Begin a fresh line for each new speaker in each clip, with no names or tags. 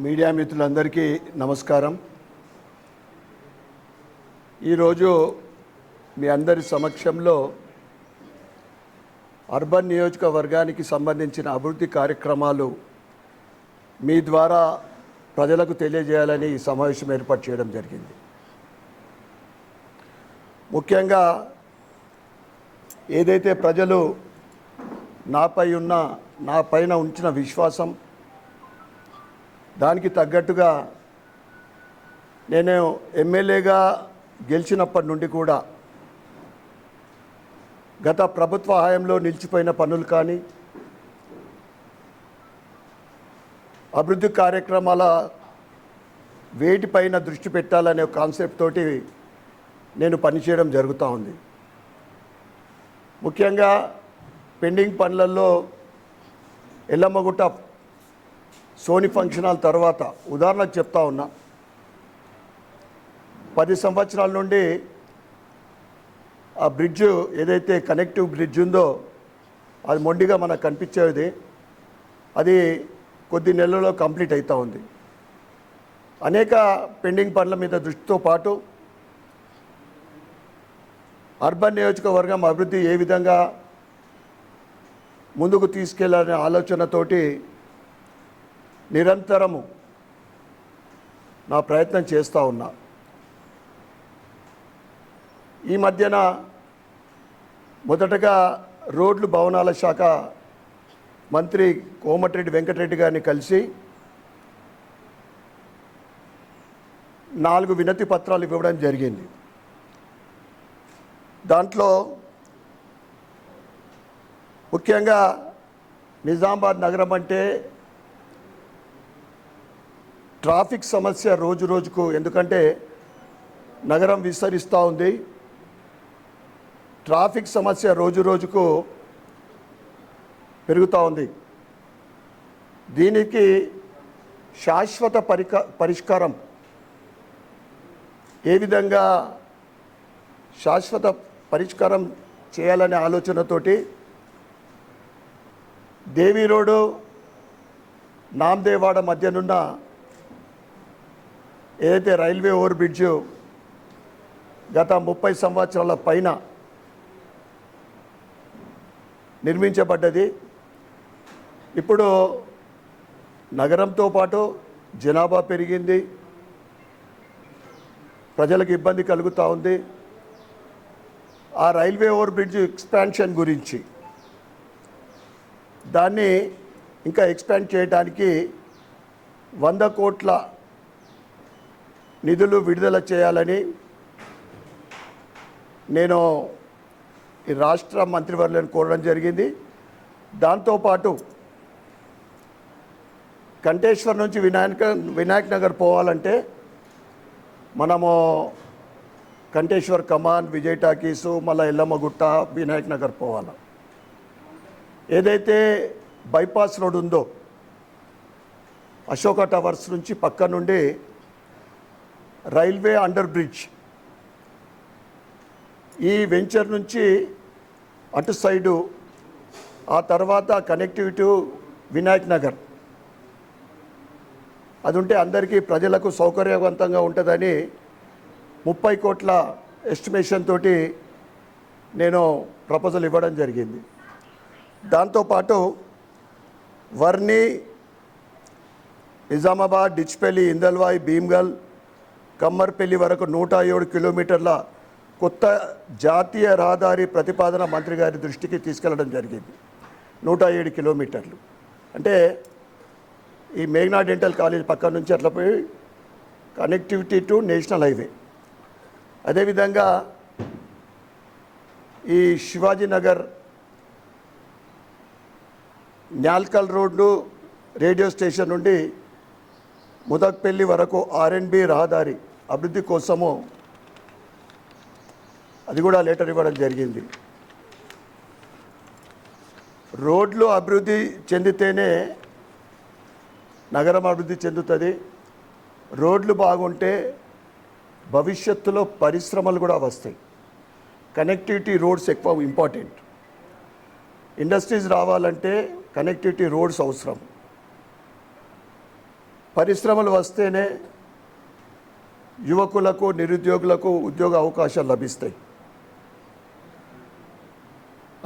Media మిత్రులందరికీ నమస్కారం. ఈరోజు మీ అందరి సమక్షంలో అర్బన్ నియోజకవర్గానికి సంబంధించిన అభివృద్ధి కార్యక్రమాలు మీ ద్వారా ప్రజలకు తెలియజేయాలని ఈ సమావేశం ఏర్పాటు చేయడం జరిగింది. ముఖ్యంగా ఏదైతే ప్రజలు నా పైన ఉంచిన విశ్వాసం, దానికి తగ్గట్టుగా నేను ఎమ్మెల్యేగా గెలిచినప్పటి నుండి కూడా గత ప్రభుత్వ హయాంలో నిలిచిపోయిన పనులు కానీ, అభివృద్ధి కార్యక్రమాల వేటిపైన దృష్టి పెట్టాలనే కాన్సెప్ట్ తోటి నేను పనిచేయడం జరుగుతూ ఉంది. ముఖ్యంగా పెండింగ్ పనులలో ఎల్లమ్మగుట్ట సోని ఫంక్షన్ హాల్ తర్వాత ఉదాహరణకు చెప్తా ఉన్నా, 10 సంవత్సరాల నుండి ఆ బ్రిడ్జ్ ఏదైతే కనెక్టివ్ బ్రిడ్జ్ ఉందో అది మొండిగా మనకు కనిపించేది, అది కొద్ది నెలల్లో కంప్లీట్ అవుతూ ఉంది. అనేక పెండింగ్ పనుల మీద దృష్టితో పాటు అర్బన్ నియోజకవర్గం అభివృద్ధి ఏ విధంగా ముందుకు తీసుకెళ్లాలనే ఆలోచనతోటి నిరంతరము నా ప్రయత్నం చేస్తూ ఉన్నా. ఈ మధ్యన మొదటగా రోడ్లు భవనాల శాఖ మంత్రి కోమటిరెడ్డి వెంకటరెడ్డి గారిని కలిసి 4 వినతి పత్రాలు ఇవ్వడం జరిగింది. దాంట్లో ముఖ్యంగా నిజామాబాద్ నగరం అంటే ట్రాఫిక్ సమస్య రోజు రోజుకు, ఎందుకంటే నగరం విస్తరిస్తూ ఉంది, ట్రాఫిక్ సమస్య రోజు రోజుకు పెరుగుతూ ఉంది. దీనికి శాశ్వత పరిష్కారం ఏ విధంగా శాశ్వత పరిష్కారం చేయాలనే ఆలోచనతోటి దేవీ రోడ్డు నామదేవాడ మధ్యనున్న ఏదైతే రైల్వే ఓవర్ బ్రిడ్జ్ గత 30 సంవత్సరాల పైన నిర్మించబడ్డది. ఇప్పుడు నగరంతో పాటు జనాభా పెరిగింది, ప్రజలకు ఇబ్బంది కలుగుతూ ఉంది. ఆ రైల్వే ఓవర్ బ్రిడ్జ్ ఎక్స్పాన్షన్ గురించి, దాన్ని ఇంకా ఎక్స్పాండ్ చేయడానికి 100 కోట్ల నిధులు విడుదల చేయాలని నేను ఈ రాష్ట్ర మంత్రివర్యులను కోరడం జరిగింది. దాంతోపాటు కంటేశ్వర్ నుంచి వినాయక్ నగర్ పోవాలంటే మనము కంటేశ్వర్ కమాన్, విజయ్ టాకీసు, మళ్ళీ ఎల్లమ్మగుట్ట, వినాయక్ నగర్ పోవాలి. ఏదైతే బైపాస్ రోడ్ ఉందో అశోక టవర్స్ నుంచి పక్క నుండి రైల్వే అండర్ బ్రిడ్జ్, ఈ వెంచర్ నుంచి అటు సైడు, ఆ తర్వాత కనెక్టివిటీ వినాయక్ నగర్, అది ఉంటే అందరికీ ప్రజలకు సౌకర్యవంతంగా ఉంటుందని 30 కోట్ల ఎస్టిమేషన్ తోటి నేను ప్రపోజల్ ఇవ్వడం జరిగింది. దాంతోపాటు వర్ని, నిజామాబాద్, డిచ్పల్లి, ఇందల్వాయి, భీమ్గల్, కమ్మర్పల్లి వరకు 107 కిలోమీటర్ల కొత్త జాతీయ రహదారి ప్రతిపాదన మంత్రి గారి దృష్టికి తీసుకెళ్లడం జరిగింది. 107 కిలోమీటర్లు అంటే ఈ మేఘనా డెంటల్ కాలేజ్ పక్క నుంచి అట్లా పోయి కనెక్టివిటీ టు నేషనల్ హైవే. అదేవిధంగా ఈ Shivaji Nagar Nyalkal road radio station నుండి ముదక్పల్లి వరకు R&B రహదారి అభివృద్ధి కోసము అది కూడా లెటర్ ఇవ్వడం జరిగింది. రోడ్లు అభివృద్ధి చెందితేనే నగరం అభివృద్ధి చెందుతుంది. రోడ్లు బాగుంటే భవిష్యత్తులో పరిశ్రమలు కూడా వస్తాయి. కనెక్టివిటీ రోడ్స్ ఎక్కువ ఇంపార్టెంట్. ఇండస్ట్రీస్ రావాలంటే కనెక్టివిటీ రోడ్స్ అవసరం. పరిశ్రమలు వస్తేనే యువకులకు నిరుద్యోగులకు ఉద్యోగ అవకాశాలు లభిస్తాయి.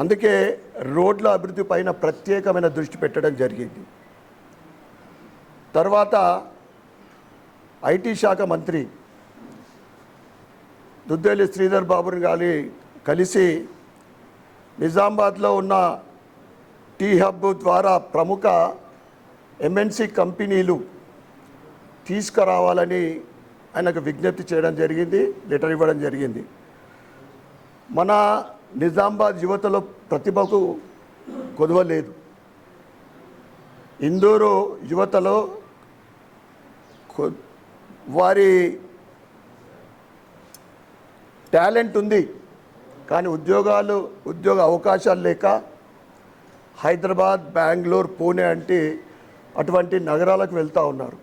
అందుకే రోడ్ల అభివృద్ధి పైన ప్రత్యేకమైన దృష్టి పెట్టడం జరిగింది. తర్వాత ఐటీ శాఖ మంత్రి దుద్దేలి శ్రీధర్ బాబుని గారి కలిసి నిజామాబాద్లో ఉన్న టీ హబ్ ద్వారా ప్రముఖ ఎంఎన్సి కంపెనీలు తీసుకురావాలని ఆయనకు విజ్ఞప్తి చేయడం జరిగింది, లెటర్ ఇవ్వడం జరిగింది. మన నిజామాబాద్ యువతలో ప్రతిభకు కొదువ లేదు. ఇందూరు యువతలో వారి టాలెంట్ ఉంది, కానీ ఉద్యోగ అవకాశాలు లేక హైదరాబాద్, బెంగళూరు, పూణే అంటే అటువంటి నగరాలకు వెళ్తూ ఉన్నారు.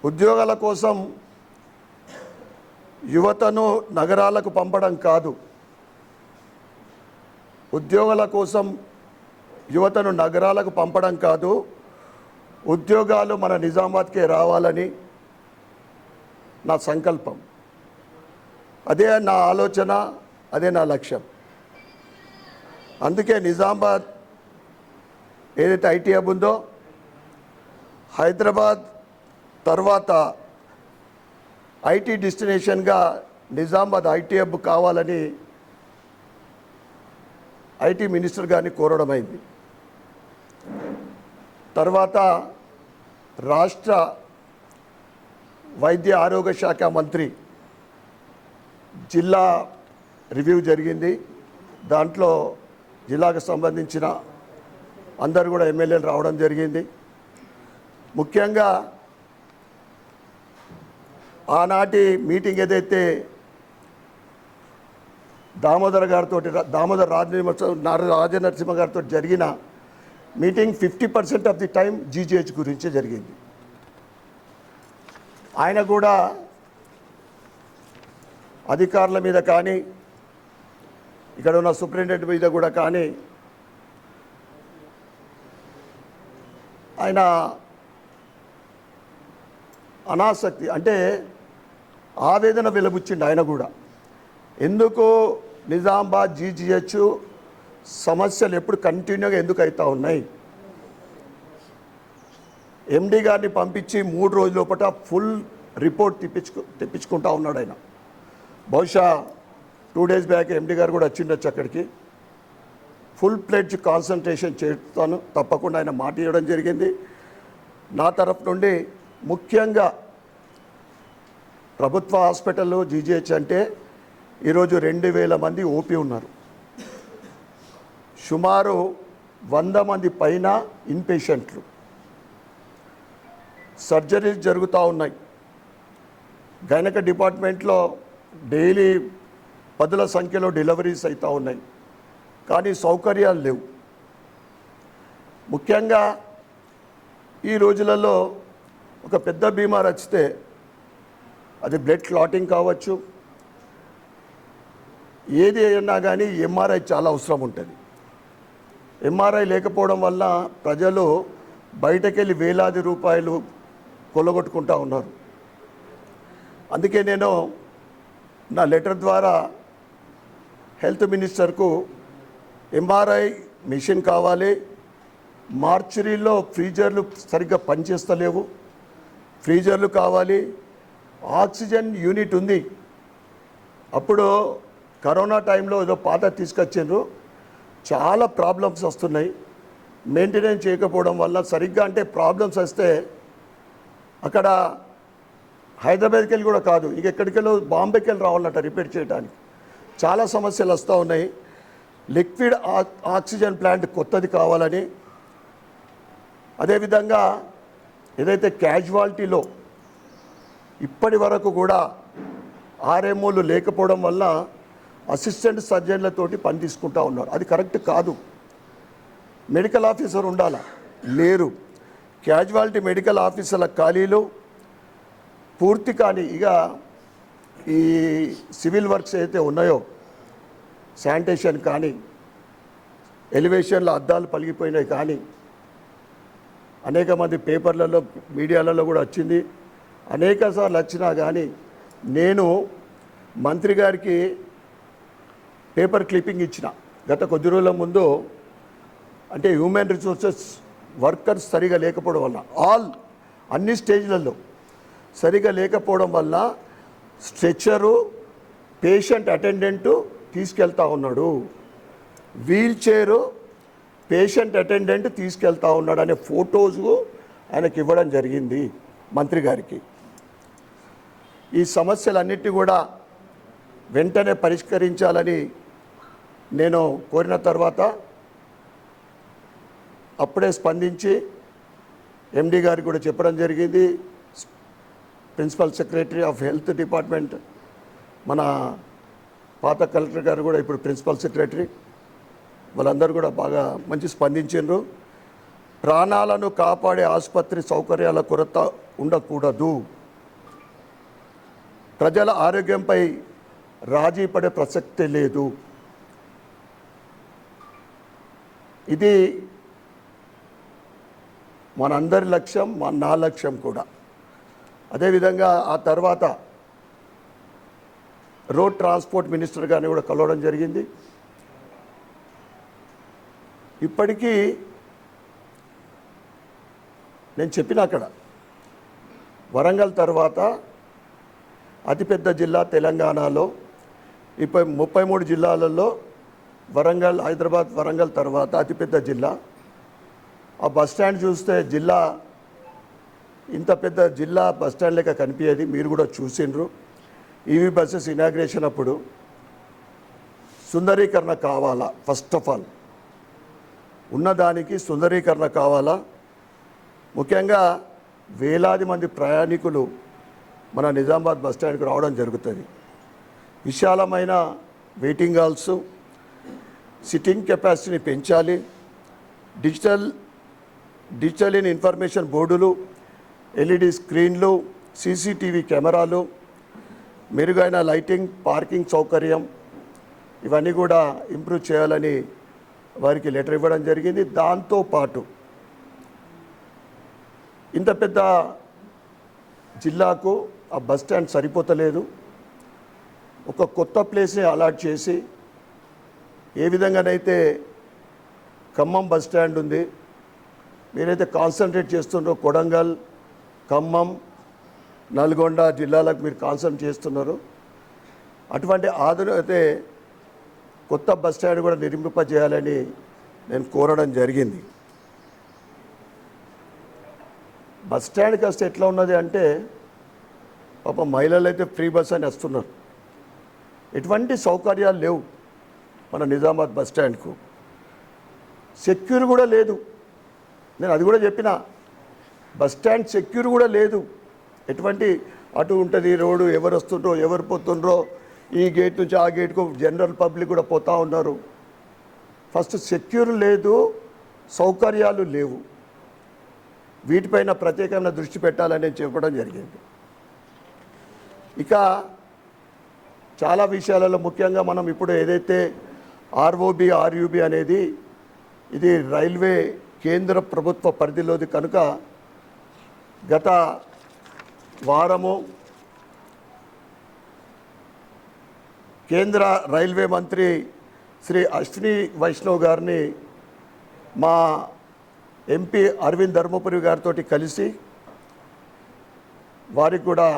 ఉద్యోగాల కోసం యువతను నగరాలకు పంపడం కాదు, ఉద్యోగాల కోసం యువతను నగరాలకు పంపడం కాదు, ఉద్యోగాలు మన నిజామాబాద్కే రావాలని నా సంకల్పం. అదే నా ఆలోచన, అదే నా లక్ష్యం. అందుకే నిజామాబాద్ ఏదైతే ఐటీ హబ్ ఉందో, హైదరాబాద్ తర్వాత ఐటీ డెస్టినేషన్గా నిజామాబాద్ ఐటీ హబ్ కావాలని ఐటీ మినిస్టర్ గారిని కోరడమైంది. తర్వాత రాష్ట్ర వైద్య ఆరోగ్య శాఖ మంత్రి జిల్లా రివ్యూ జరిగింది. దాంట్లో జిల్లాకు సంబంధించిన అందరూ కూడా ఎమ్మెల్యేలు రావడం జరిగింది. ముఖ్యంగా ఆనాటి మీటింగ్ ఏదైతే దామోదర్ రాజనరసింహ గారితో జరిగిన meeting 50% of the time GGH గురించే జరిగింది. ఆయన కూడా అధికారుల మీద కానీ ఇక్కడ ఉన్న సూపరింటెండెంట్ మీద కూడా కానీ ఆయన అనాసక్తి అంటే ఆవేదన వెలుబుచ్చిండు. ఆయన కూడా ఎందుకు నిజామాబాద్ జీజీహెచ్ సమస్యలు ఎప్పుడు కంటిన్యూగా ఎందుకు అవుతూ ఉన్నాయి, ఎండి గారిని పంపించి 3 రోజుల లోపల ఫుల్ రిపోర్ట్ తెప్పించుకుంటా ఉన్నాడు ఆయన. బహుశా 2 days బ్యాక్ ఎండి గారు కూడా వచ్చిండొచ్చు అక్కడికి. ఫుల్ ప్లెడ్జ్ కాన్సన్ట్రేషన్ చేస్తాను, తప్పకుండా ఆయన మాట ఇవ్వడం జరిగింది. నా తరఫు నుండి ముఖ్యంగా ప్రభుత్వ హాస్పిటల్లో జీజీహెచ్ అంటే ఈరోజు 2000 మంది ఓపీ ఉన్నారు, సుమారు 100 మంది పైన ఇన్పేషెంట్లు, సర్జరీస్ జరుగుతూ ఉన్నాయి. గైనక డిపార్ట్మెంట్లో డైలీ 10ల సంఖ్యలో డెలివరీస్ అవుతూ ఉన్నాయి, కానీ సౌకర్యాలు లేవు. ముఖ్యంగా ఈ రోజులలో ఒక పెద్ద బీమార్ వచ్చితే అది బ్లడ్ క్లాటింగ్ కావచ్చు, ఏది అయినా కానీ ఎంఆర్ఐ చాలా అవసరం ఉంటుంది. ఎంఆర్ఐ లేకపోవడం వల్ల ప్రజలు బయటకెళ్ళి వేలాది రూపాయలు కొల్లగొట్టుకుంటూ ఉన్నారు. అందుకే నేను నా లెటర్ ద్వారా హెల్త్ మినిస్టర్కు ఎంఆర్ఐ మిషన్ కావాలి, మార్చురీలో ఫ్రీజర్లు సరిగ్గా పనిచేస్తలేవు, ఫ్రీజర్లు కావాలి, ఆక్సిజన్ యూనిట్ ఉంది. అప్పుడు కరోనా టైంలో ఏదో పాత తీసుకొచ్చిండ్రు, చాలా ప్రాబ్లమ్స్ వస్తున్నాయి. మెయింటెనెన్స్ చేయకపోవడం వల్ల సరిగ్గా అంటే ప్రాబ్లమ్స్ వస్తే అక్కడ హైదరాబాద్కి వెళ్ళి కూడా కాదు, ఇంకెక్కడికి వెళ్ళి బాంబేకి వెళ్ళి రావాలన్నట రిపేర్ చేయడానికి. చాలా సమస్యలు వస్తూ ఉన్నాయి. లిక్విడ్ ఆక్సిజన్ ప్లాంట్ కొత్తది కావాలని, అదేవిధంగా ఏదైతే క్యాజువాలిటీలో ఇప్పటి వరకు కూడా ఆర్ఎంఓలు లేకపోవడం వల్ల అసిస్టెంట్ సర్జన్లతోటి పని తీసుకుంటూ ఉన్నారు. అది కరెక్ట్ కాదు. మెడికల్ ఆఫీసర్ ఉండాలా, లేరు. క్యాజువాలిటీ మెడికల్ ఆఫీసర్ల ఖాళీలు పూర్తి కానీ ఇక ఈ సివిల్ వర్క్స్ అయితే ఉన్నాయో, శానిటేషన్ కానీ, ఎలివేషన్లో అద్దాలు పలిగిపోయినాయి కానీ, అనేక మంది పేపర్లలో మీడియాలలో కూడా వచ్చింది, అనేక సార్లు వచ్చినా కానీ నేను మంత్రి గారికి పేపర్ క్లిప్పింగ్ ఇచ్చిన గత కొద్ది రోజుల ముందు. అంటే హ్యూమన్ రిసోర్సెస్ వర్కర్స్ సరిగా లేకపోవడం వల్ల అన్ని స్టేజ్లలో సరిగా లేకపోవడం వల్ల స్ట్రెచ్చరు పేషెంట్ అటెండెంటు తీసుకెళ్తా ఉన్నాడు, వీల్ చైరు పేషెంట్ అటెండెంట్ తీసుకెళ్తా ఉన్నాడు అనే ఫొటోస్ ఆయనకి ఇవ్వడం జరిగింది మంత్రి గారికి. ఈ సమస్యలన్నిటి కూడా వెంటనే పరిష్కరించాలని నేను కోరిన తర్వాత అప్పుడే స్పందించి ఎండి గారికి కూడా చెప్పడం జరిగింది. Principal secretary of health department మన పాత కలెక్టర్ గారు కూడా ఇప్పుడు ప్రిన్సిపల్ సెక్రటరీ, వాళ్ళందరూ కూడా బాగా మంచి స్పందించారు. ప్రాణాలను కాపాడే ఆసుపత్రి సౌకర్యాల కొరత ఉండకూడదు, ప్రజల ఆరోగ్యంపై రాజీ పడే ప్రసక్తే లేదు. ఇది మనందరి లక్ష్యం, నా లక్ష్యం కూడా. అదేవిధంగా ఆ తర్వాత రోడ్ ట్రాన్స్పోర్ట్ మినిస్టర్ గారిని కూడా కలవడం జరిగింది. ఇప్పటికీ నేను చెప్పిన అక్కడ వరంగల్ తర్వాత అతిపెద్ద జిల్లా తెలంగాణలో 33 జిల్లాలలో వరంగల్, హైదరాబాద్, వరంగల్ తర్వాత అతిపెద్ద జిల్లా. ఆ బస్టాండ్ చూస్తే జిల్లా ఇంత పెద్ద జిల్లా బస్టాండ్ లెక్క కనిపించేది, మీరు కూడా చూసిండ్రు. ఈవీ బస్సెస్ ఇనాగ్రేషన్ అప్పుడు సుందరీకరణ కావాలా, ఫస్ట్ ఆఫ్ ఆల్ ఉన్నదానికి సుందరీకరణ కావాలా. ముఖ్యంగా వేలాది మంది ప్రయాణికులు మన నిజామాబాద్ బస్టాండ్కి రావడం జరుగుతుంది. విశాలమైన వెయిటింగ్ హాల్స్, సిట్టింగ్ కెపాసిటీని పెంచాలి, డిజిటల్ ఇన్ఫర్మేషన్ బోర్డులు, ఎల్ఈడి స్క్రీన్లు, సీసీటీవీ కెమెరాలు, మెరుగైన లైటింగ్, పార్కింగ్ సౌకర్యం ఇవన్నీ కూడా ఇంప్రూవ్ చేయాలని వారికి లెటర్ ఇవ్వడం జరిగింది. దాంతోపాటు ఇంత పెద్ద జిల్లాకు ఆ బస్ స్టాండ్ సరిపోతలేదు, ఒక కొత్త ప్లేస్ని అలాట్ చేసి ఏ విధంగానైతే ఖమ్మం బస్ స్టాండ్ ఉంది, మీరైతే కాన్సన్ట్రేట్ చేస్తున్నారో కొడంగల్, ఖమ్మం, నల్గొండ జిల్లాలకు మీరు కాన్సన్ట్రేట్ చేస్తున్నారు, అటువంటి అయితే కొత్త బస్ స్టాండ్ కూడా నిర్మింపజేయాలని నేను కోరడం జరిగింది. బస్ స్టాండ్కి వస్తే ఎట్లా ఉన్నది అంటే పాపం మహిళలు అయితే ఫ్రీ బస్ అని వస్తున్నారు, ఎటువంటి సౌకర్యాలు లేవు మన నిజామాబాద్ బస్ స్టాండ్కు. సెక్యూర్ కూడా లేదు, నేను అది కూడా చెప్పిన, బస్ స్టాండ్ సెక్యూర్ కూడా లేదు. ఎటువంటి అటు ఉంటుంది రోడ్డు, ఎవరు వస్తుండ్రో ఎవరు పోతుండ్రో, ఈ గేట్ నుంచి ఆ గేట్కు జనరల్ పబ్లిక్ కూడా పోతూ ఉన్నారు. ఫస్ట్ సెక్యూర్ లేదు, సౌకర్యాలు లేవు. వీటిపైన ప్రత్యేకమైన దృష్టి పెట్టాలని చెప్పడం జరిగింది. ఇక చాలా విషయాలలో ముఖ్యంగా మనం ఇప్పుడు ఏదైతే ఆర్ఓబి, ఆర్యుబి అనేది ఇది రైల్వే కేంద్ర ప్రభుత్వ పరిధిలోది కనుక గత వారము కేంద్ర రైల్వే మంత్రి శ్రీ అశ్విని వైష్ణవ్ గారిని మా ఎంపీ అరవింద్ ధర్మపురి గారితో కలిసి వారికి కూడా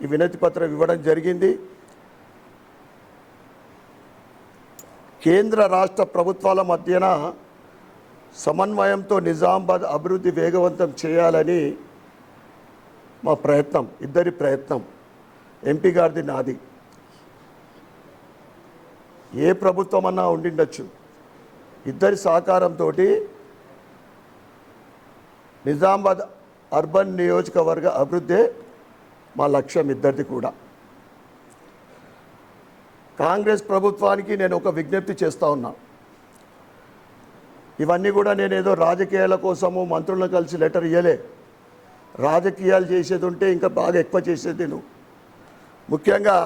ఈ వినతి పత్రం ఇవ్వడం జరిగింది. కేంద్ర రాష్ట్ర ప్రభుత్వాల మధ్యన సమన్వయంతో నిజామాబాద్ అభివృద్ధి వేగవంతం చేయాలని మా ప్రయత్నం, ఇద్దరి ప్రయత్నం, ఎంపీ గారిది నాది. ఏ ప్రభుత్వం అన్నా ఉండిండొచ్చు, ఇద్దరి సహకారంతో నిజామాబాద్ అర్బన్ నియోజకవర్గ అభివృద్ధి మా లక్ష్యం, ఇద్దరిది కూడా. కాంగ్రెస్ ప్రభుత్వానికి నేను ఒక విజ్ఞప్తి చేస్తూ ఉన్నా. ఇవన్నీ కూడా నేను ఏదో రాజకీయాల కోసము మంత్రులను కలిసి లెటర్ ఇవ్వలే. రాజకీయాలు చేసేది ఉంటే ఇంకా బాగా ఎక్కువ చేసేది నువ్వు. ముఖ్యంగా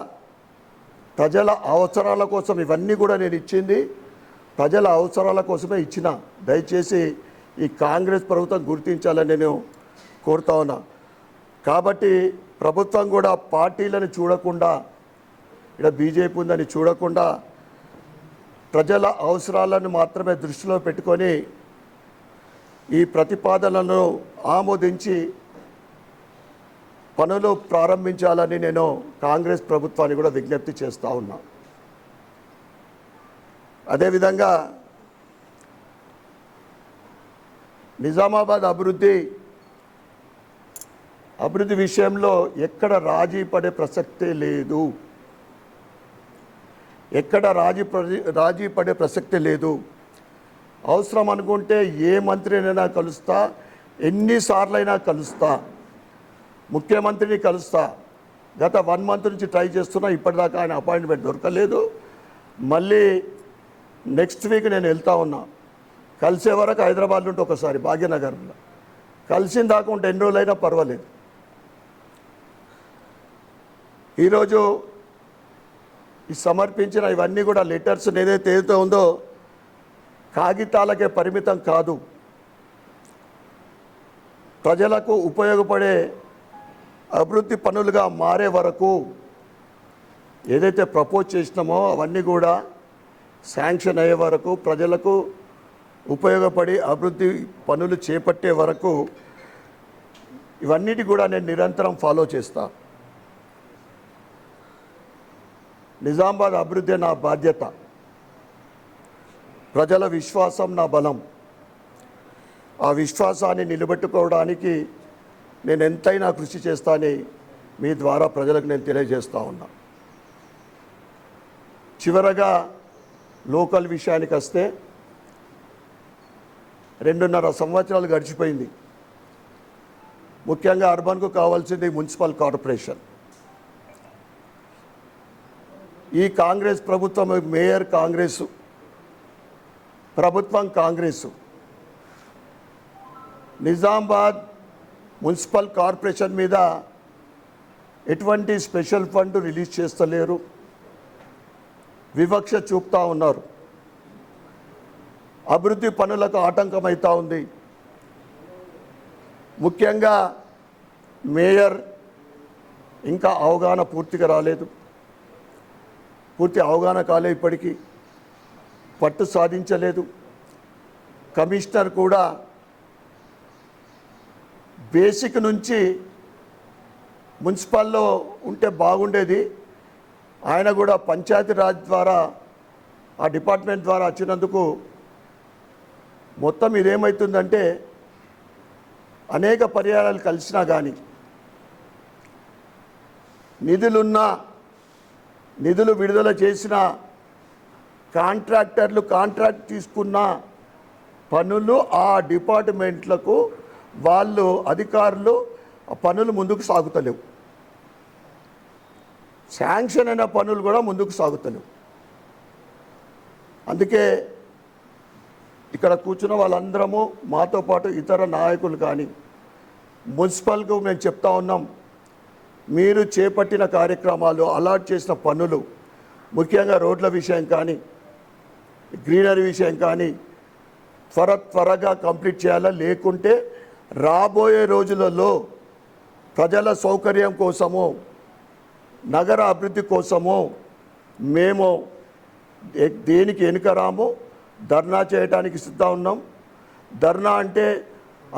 ప్రజల అవసరాల కోసం ఇవన్నీ కూడా నేను ఇచ్చింది, ప్రజల అవసరాల కోసమే ఇచ్చిన. దయచేసి ఈ కాంగ్రెస్ ప్రభుత్వం గుర్తించాలని నేను కోరుతా ఉన్నా. కాబట్టి ప్రభుత్వం కూడా పార్టీలను చూడకుండా, ఇక్కడ బీజేపీ ఉందని చూడకుండా ప్రజల అవసరాలను మాత్రమే దృష్టిలో పెట్టుకొని ఈ ప్రతిపాదనలను ఆమోదించి పనులు ప్రారంభించాలని నేను కాంగ్రెస్ ప్రభుత్వాన్ని కూడా విజ్ఞప్తి చేస్తూ ఉన్నా. అదేవిధంగా నిజామాబాద్ అభివృద్ధి విషయంలో ఎక్కడ రాజీ పడే ప్రసక్తే లేదు. ఎక్కడ రాజీ పడే ప్రసక్తే లేదు. అవసరం అనుకుంటే ఏ మంత్రినైనా కలుస్తా, ఎన్నిసార్లైనా కలుస్తా, ముఖ్యమంత్రిని కలుస్తా. గత 1 month నుంచి ట్రై చేస్తున్నా, ఇప్పటిదాకా ఆయన అపాయింట్మెంట్ దొరకలేదు. మళ్ళీ నెక్స్ట్ వీక్ నేను వెళ్తా ఉన్నా. కలిసే వరకు హైదరాబాద్ నుండి ఒకసారి భాగ్యనగర్లో కలిసిన దాకా ఉంటే ఎన్ని రోజులైనా పర్వాలేదు. ఈరోజు ఈ సమర్పించిన ఇవన్నీ కూడా లెటర్స్ ఏదైతే ఉందో కాగితాలకే పరిమితం కాదు. ప్రజలకు ఉపయోగపడే అభివృద్ధి పనులుగా మారే వరకు ఏదైతే ప్రపోజ్ చేసినామో అవన్నీ కూడా శాంక్షన్ అయ్యే వరకు, ప్రజలకు ఉపయోగపడి అభివృద్ధి పనులు చేపట్టే వరకు ఇవన్నిటి కూడా నేను నిరంతరం ఫాలో చేస్తా. నిజామాబాద్ అభివృద్ధి నా బాధ్యత, ప్రజల విశ్వాసం నా బలం. ఆ విశ్వాసాన్ని నిలబెట్టుకోవడానికి నేను ఎంతైనా కృషి చేస్తానని మీ ద్వారా ప్రజలకు నేను తెలియజేస్తూ ఉన్నా. చివరగా లోకల్ విషయానికి వస్తే 2.5 సంవత్సరాలు గడిచిపోయింది. ముఖ్యంగా అర్బన్కు కావాల్సింది మున్సిపల్ కార్పొరేషన్. ఈ కాంగ్రెస్ ప్రభుత్వం, మేయర్ కాంగ్రెసు, ప్రభుత్వం కాంగ్రెసు, నిజామాబాద్ మున్సిపల్ కార్పొరేషన్ మీద ఎటువంటి స్పెషల్ ఫండ్ రిలీజ్ చేస్తలేరు, వివక్ష చూపుతూ ఉన్నారు. అభివృద్ధి పనులకు ఆటంకమవుతూ ఉంది. ముఖ్యంగా మేయర్ ఇంకా అవగాహన పూర్తిగా రాలేదు, పూర్తి అవగాహన కాలే, ఇప్పటికీ పట్టు సాధించలేదు. కమిషనర్ కూడా బేసిక్ నుంచి మున్సిపల్లో ఉంటే బాగుండేది, ఆయన కూడా పంచాయతీరాజ్ ద్వారా ఆ డిపార్ట్మెంట్ ద్వారా వచ్చినందుకు మొత్తం ఇదేమవుతుందంటే అనేక పర్యాయాలు కలిసినా కానీ నిధులు విడుదల చేసిన కాంట్రాక్టర్లు కాంట్రాక్ట్ తీసుకున్న పనులు ఆ డిపార్ట్మెంట్లకు వాళ్ళు అధికారులు ఆ పనులు ముందుకు సాగుతలేవు. శాంక్షన్ అయిన పనులు కూడా ముందుకు సాగుతలేవు. అందుకే ఇక్కడ కూర్చున్న వాళ్ళందరము, మాతో పాటు ఇతర నాయకులు కానీ మున్సిపల్కు మేము చెప్తా ఉన్నాం, మీరు చేపట్టిన కార్యక్రమాలు, అలాట్ చేసిన పనులు, ముఖ్యంగా రోడ్ల విషయం కానీ గ్రీనరీ విషయం కానీ త్వరగా కంప్లీట్ చేయాలా. లేకుంటే రాబోయే రోజులలో ప్రజల సౌకర్యం కోసము, నగర అభివృద్ధి కోసము మేము దేనికి వెనుకరాము, ధర్నా చేయడానికి సిద్ధం ఉన్నాం. ధర్నా అంటే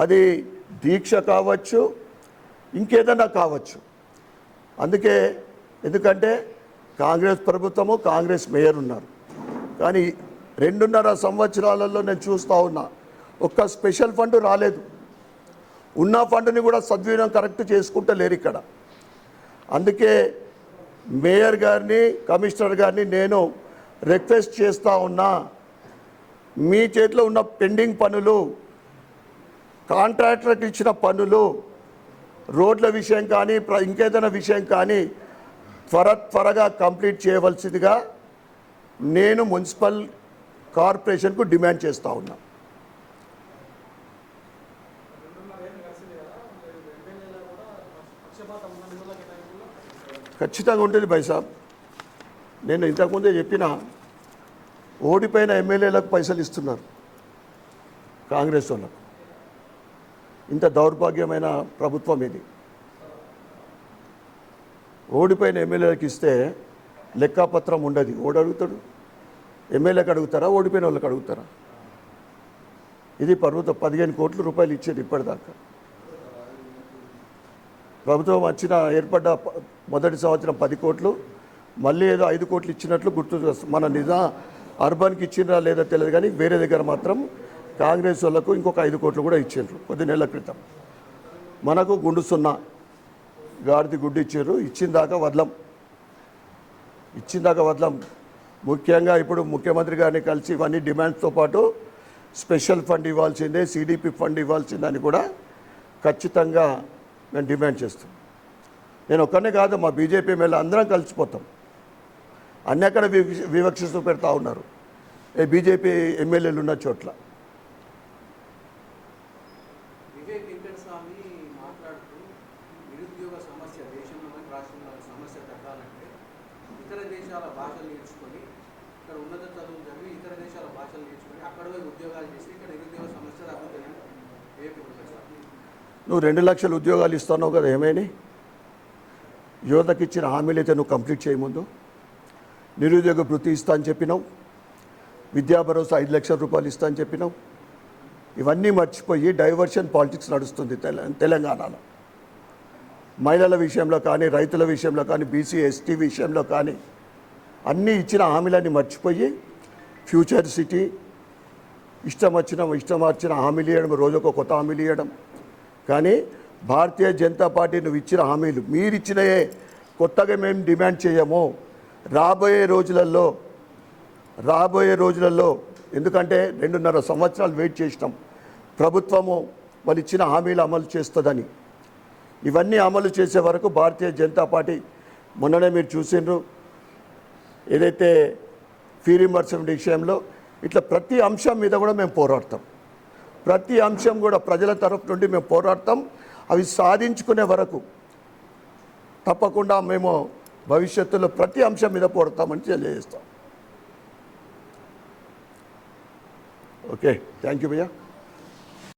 అది దీక్ష కావచ్చు, ఇంకేదన్నా కావచ్చు. ఎందుకంటే కాంగ్రెస్ ప్రభుత్వము, కాంగ్రెస్ మేయర్ ఉన్నారు. కానీ 2.5 సంవత్సరాలలో నేను చూస్తూ ఉన్నా, ఒక్క స్పెషల్ ఫండ్ రాలేదు. ఉన్న ఫండ్ని కూడా సద్వినియోగం కరెక్ట్ చేసుకుంటూ లేరు ఇక్కడ. అందుకే మేయర్ గారిని, కమిషనర్ గారిని నేను రిక్వెస్ట్ చేస్తూ ఉన్నా, మీ చేతిలో ఉన్న పెండింగ్ పనులు, కాంట్రాక్టర్కి ఇచ్చిన పనులు, రోడ్ల విషయం కానీ ఇంకేదైనా విషయం కానీ త్వరగా కంప్లీట్ చేయవలసిందిగా నేను మున్సిపల్ కార్పొరేషన్కు డిమాండ్ చేస్తూ ఉన్నా. ఖచ్చితంగా ఉంటుంది బైసాబ్. నేను ఇంతకుముందే చెప్పిన, ఓడిపోయిన ఎమ్మెల్యేలకు పైసలు ఇస్తున్నారు కాంగ్రెస్ వాళ్ళకు. ఇంత దౌర్భాగ్యమైన ప్రభుత్వం ఇది. ఓడిపోయిన ఎమ్మెల్యేలకు ఇస్తే లెక్కాపత్రం ఉండదు. ఓడి అడుగుతాడు, ఎమ్మెల్యేకి అడుగుతారా, ఓడిపోయిన వాళ్ళకి అడుగుతారా? ఇది ప్రభుత్వం 15 కోట్ల రూపాయలు ఇచ్చేది ఇప్పటిదాకా. ప్రభుత్వం వచ్చిన ఏర్పడ్డ మొదటి సంవత్సరం 10 కోట్లు, మళ్ళీ ఏదో 5 కోట్లు ఇచ్చినట్లు గుర్తు వస్తుంది. మన అర్బన్కి ఇచ్చినరా లేదా తెలియదు, కానీ వేరే దగ్గర మాత్రం కాంగ్రెస్ వాళ్ళకు ఇంకొక 5 కోట్లు కూడా ఇచ్చారు కొద్ది నెలల క్రితం. మనకు గుండు సున్నా, గాడిది గుడ్డు ఇచ్చారు. ఇచ్చిందాకా వదలం. ముఖ్యంగా ఇప్పుడు ముఖ్యమంత్రి గారిని కలిసి ఇవన్నీ డిమాండ్స్తో పాటు స్పెషల్ ఫండ్ ఇవ్వాల్సిందే, సిడిపి ఫండ్ ఇవ్వాల్సిందని కూడా ఖచ్చితంగా మేము డిమాండ్ చేస్తాం. నేను ఒక్కనే కాదు, మా బీజేపీ ఎమ్మెల్యే అందరం కలిసిపోతాం. అన్ని అక్కడ వివక్షిస్తూ పెడతా ఉన్నారు బీజేపీ ఎమ్మెల్యేలు ఉన్న చోట్ల.
వివేక్ వెంకటస్వామి మాట్లాడుతూ నిరుద్యోగ సమస్య దేశంలో రాష్ట్రంలో సమస్య తగ్గాలంటే ఇతర దేశాల భాషలు నేర్చుకొని, ఇక్కడ ఉన్నత చదువులు చదివి ఇతర దేశాల భాషలు నేర్చుకొని అక్కడ పోయి ఉద్యోగాలు చేసి ఇక్కడ నిరుద్యోగ సమస్య తగ్గుతుందని వివేక్ వెంకటస్వామి.
నువ్వు 2 లక్షల ఉద్యోగాలు ఇస్తున్నావు కదా, ఏమైనా యువతకి ఇచ్చిన హామీలు అయితే నువ్వు కంప్లీట్ చేయముందు. నిరుద్యోగ వృత్తి ఇస్తా అని చెప్పినావు, విద్యా భరోసా 5 లక్షల రూపాయలు ఇస్తా అని చెప్పినావు. ఇవన్నీ మర్చిపోయి డైవర్షన్ పాలిటిక్స్ నడుస్తుంది తెలంగాణలో. మహిళల విషయంలో కానీ, రైతుల విషయంలో కానీ, బీసీ ఎస్టీ విషయంలో కానీ అన్నీ ఇచ్చిన హామీలన్నీ మర్చిపోయి ఫ్యూచర్ సిటీ ఇష్టం వచ్చిన హామీలు ఇవ్వడం, రోజుకో కొత్త హామీలు ఇవ్వడం. కానీ భారతీయ జనతా పార్టీ నువ్వు ఇచ్చిన హామీలు మీరు ఇచ్చినయే, కొత్తగా మేము డిమాండ్ చేయము. రాబోయే రోజులలో ఎందుకంటే 2.5 సంవత్సరాలు వెయిట్ చేసినాం ప్రభుత్వము వాళ్ళు ఇచ్చిన హామీలు అమలు చేస్తుందని. ఇవన్నీ అమలు చేసే వరకు భారతీయ జనతా పార్టీ, మొన్ననే మీరు చూసిండ్రు ఏదైతే ఫీ రీయింబర్స్మెంట్ విషయంలో, ఇట్లా ప్రతి అంశం మీద కూడా మేము పోరాడతాం. ప్రతి అంశం కూడా ప్రజల తరఫు నుండి మేము పోరాడతాం. అవి సాధించుకునే వరకు తప్పకుండా మేము భవిష్యత్తులో ప్రతి అంశం మీద పోరాడతామని తెలియజేస్తాం. ఓకే, థ్యాంక్ యూ భయ్యా.